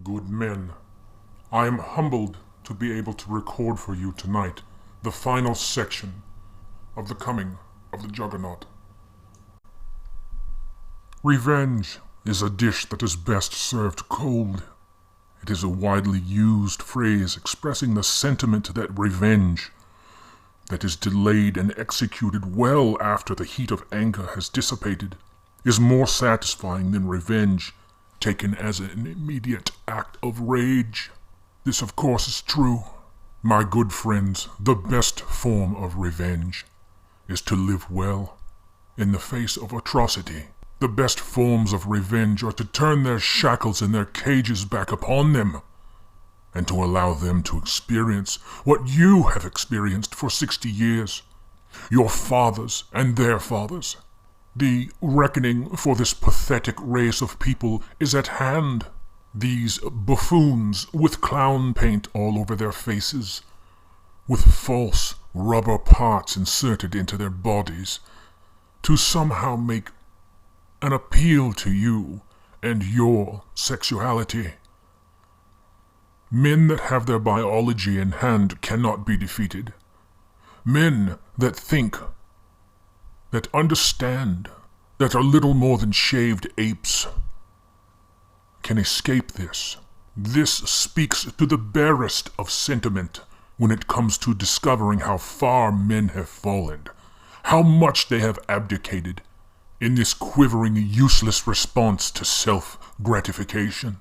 Good men, I am humbled to be able to record for you tonight the final section of the coming of the Juggernaut. Revenge is a dish that is best served cold. It is a widely used phrase expressing the sentiment that revenge that is delayed and executed well after the heat of anger has dissipated is more satisfying than revenge taken as an immediate act of rage. This, of course, is true. My good friends, the best form of revenge is to live well in the face of atrocity. The best forms of revenge are to turn their shackles and their cages back upon them, and to allow them to experience what you have experienced for 60 years, your fathers and their fathers. The reckoning for this pathetic race of people is at hand. These buffoons with clown paint all over their faces, with false rubber parts inserted into their bodies, to somehow make an appeal to you and your sexuality. Men that have their biology in hand cannot be defeated. Men that think, that understand, that are little more than shaved apes can escape this. This speaks to the barest of sentiment when it comes to discovering how far men have fallen, how much they have abdicated in this quivering, useless response to self-gratification.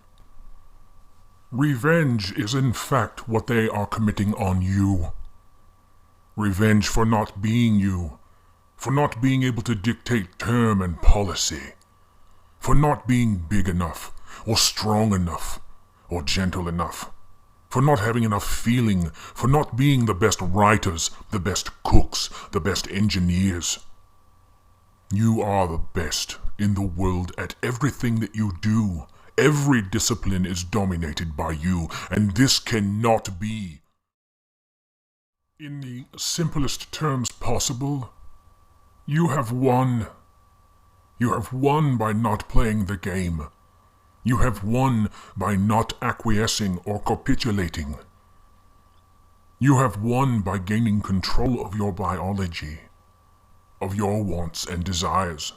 Revenge is in fact what they are committing on you. Revenge for not being you, for not being able to dictate term and policy, for not being big enough, or strong enough, or gentle enough, for not having enough feeling, for not being the best writers, the best cooks, the best engineers. You are the best in the world at everything that you do. Every discipline is dominated by you, and this cannot be. In the simplest terms possible, you have won. You have won by not playing the game. You have won by not acquiescing or capitulating. You have won by gaining control of your biology, of your wants and desires.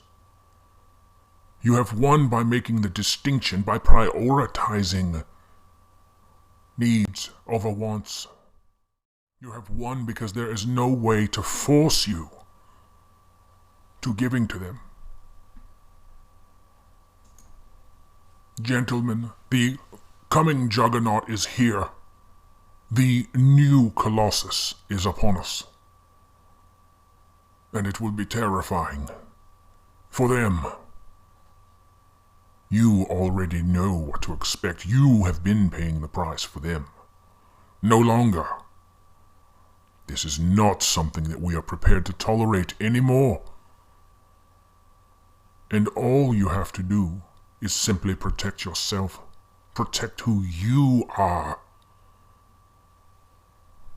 You have won by making the distinction, by prioritizing needs over wants. You have won because there is no way to force you to giving to them. Gentlemen, the coming Juggernaut is here. The new Colossus is upon us. And it will be terrifying. For them. You already know what to expect. You have been paying the price for them. No longer. This is not something that we are prepared to tolerate anymore. And all you have to do is simply protect yourself. Protect who you are.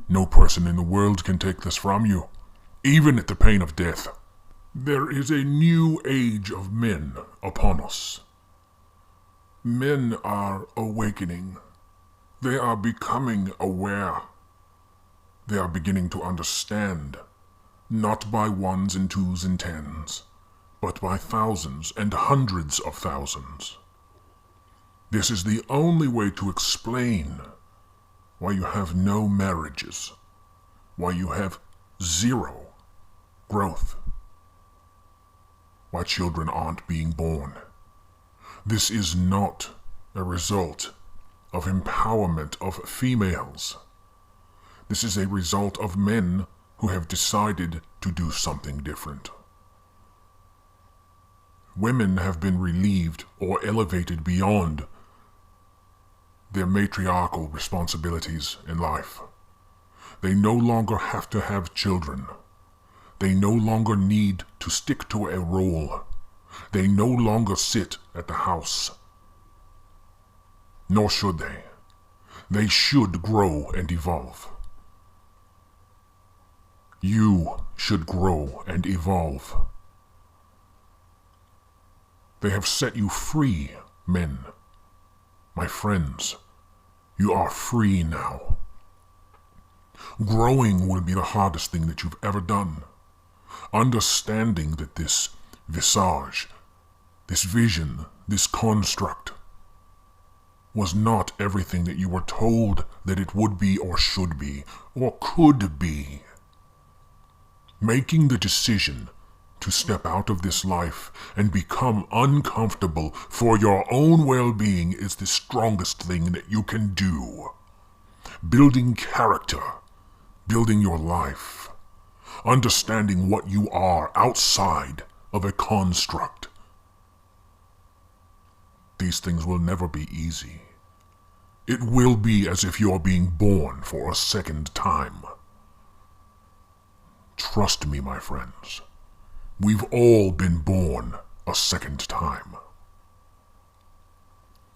No person in the world can take this from you, even at the pain of death. There is a new age of men upon us. Men are awakening. They are becoming aware. They are beginning to understand, not by ones and twos and tens, but by thousands and hundreds of thousands. This is the only way to explain why you have no marriages, why you have zero growth, why children aren't being born. This is not a result of empowerment of females. This is a result of men who have decided to do something different. Women have been relieved or elevated beyond their matriarchal responsibilities in life. They no longer have to have children. They no longer need to stick to a role. They no longer sit at the house. Nor should they. They should grow and evolve. You should grow and evolve. They have set you free, men. My friends, you are free now. Growing will be the hardest thing that you've ever done. Understanding that this visage, this vision, this construct was not everything that you were told that it would be or should be or could be. Making the decision to step out of this life and become uncomfortable for your own well-being is the strongest thing that you can do. Building character, building your life, understanding what you are outside of a construct. These things will never be easy. It will be as if you're being born for a second time. Trust me, my friends. We've all been born a second time.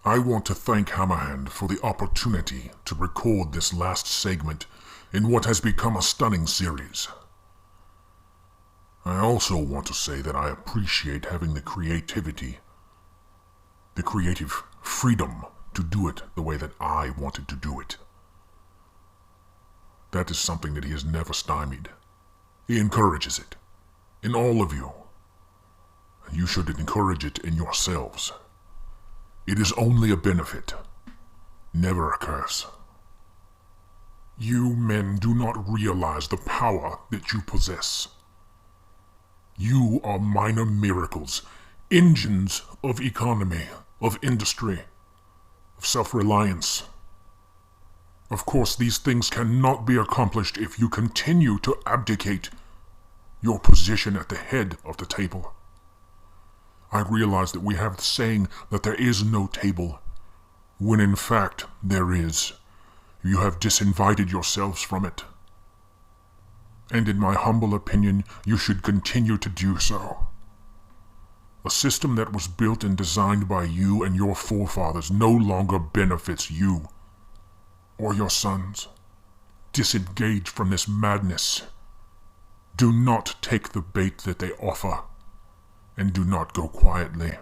I want to thank Hammerhand for the opportunity to record this last segment in what has become a stunning series. I also want to say that I appreciate having the creativity, the creative freedom to do it the way that I wanted to do it. That is something that he has never stymied. He encourages it in all of you. And you should encourage it in yourselves. It is only a benefit, never a curse. You men do not realize the power that you possess. You are minor miracles, engines of economy, of industry, of self-reliance. Of course, these things cannot be accomplished if you continue to abdicate your position at the head of the table. I realize that we have the saying that there is no table, when in fact there is. You have disinvited yourselves from it. And in my humble opinion, you should continue to do so. A system that was built and designed by you and your forefathers no longer benefits you or your sons. Disengage from this madness. Do not take the bait that they offer, and do not go quietly.